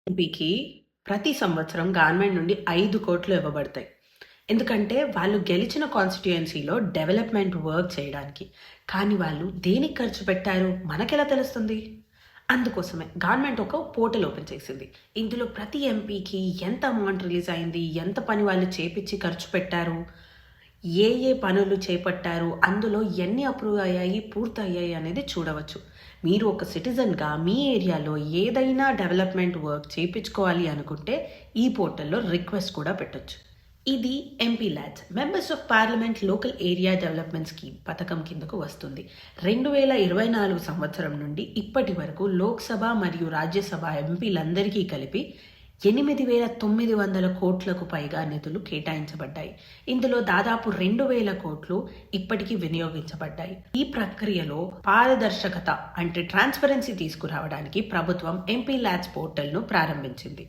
ఎంపీకి ప్రతి సంవత్సరం గవర్నమెంట్ నుండి 5,00,00,000 ఇవ్వబడతాయి. ఎందుకంటే వాళ్ళు గెలిచిన కాన్స్టిట్యుయెన్సీలో డెవలప్మెంట్ వర్క్ చేయడానికి. కానీ వాళ్ళు దేనికి ఖర్చు పెట్టారు మనకెలా తెలుస్తుంది? అందుకోసమే గవర్నమెంట్ ఒక పోర్టల్ ఓపెన్ చేసింది. ఇందులో ప్రతి ఎంపీకి ఎంత అమౌంట్ రిలీజ్ అయింది, ఎంత పని వాళ్ళు చేపించి ఖర్చు పెట్టారు, ఏ ఏ పనులు చేపట్టారు, అందులో ఎన్ని అప్రూవ్ అయ్యాయి, పూర్తయ్యాయి అనేది చూడవచ్చు. మీరు ఒక సిటిజన్గా మీ ఏరియాలో ఏదైనా డెవలప్మెంట్ వర్క్ చేయించుకోవాలి అనుకుంటే ఈ పోర్టల్లో రిక్వెస్ట్ కూడా పెట్టొచ్చు. ఇది MP LADS members of parliament local area development scheme పథకం కిందకు వస్తుంది. 2024 సంవత్సరం నుండి ఇప్పటి వరకు లోక్సభ మరియు రాజ్యసభ ఎంపీలందరికీ కలిపి 8,900 కోట్లకు పైగా నిధులు కేటాయించబడ్డాయి. ఇందులో దాదాపు 2,000 కోట్లు ఇప్పటికీ వినియోగించబడ్డాయి. ఈ ప్రక్రియలో పారదర్శకత అంటే ట్రాన్స్పరెన్సీ తీసుకురావడానికి ప్రభుత్వం ఎంపీ ల్యాడ్స్ పోర్టల్ను ప్రారంభించింది.